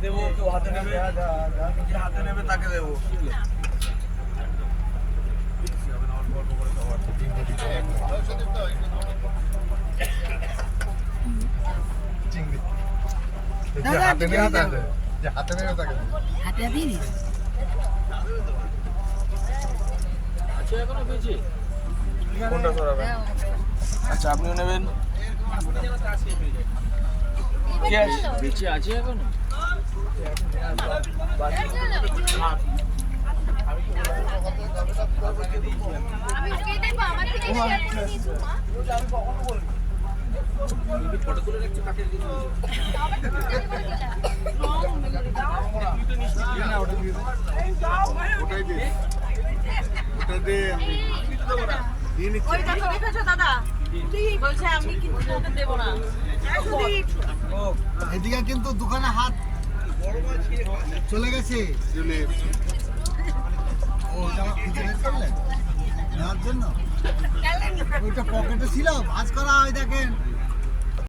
দেবো, কেউ হাতে নেবে, যে হাতে নেবে তাকে দেবো। হাতে নেবে তাকে হাতে দিই কোনটা সরাবেন? আচ্ছা, আপনিও নেবেন। কে আছে? বেঁচে আছে এখনো? ফটো তুলে রাখছি কাকে এদিকে কিন্তু দোকানে হাত চলে গেছে নেওয়ার জন্য ওইটা পকেটে ছিল ভাঁজ করা হয় দেখেন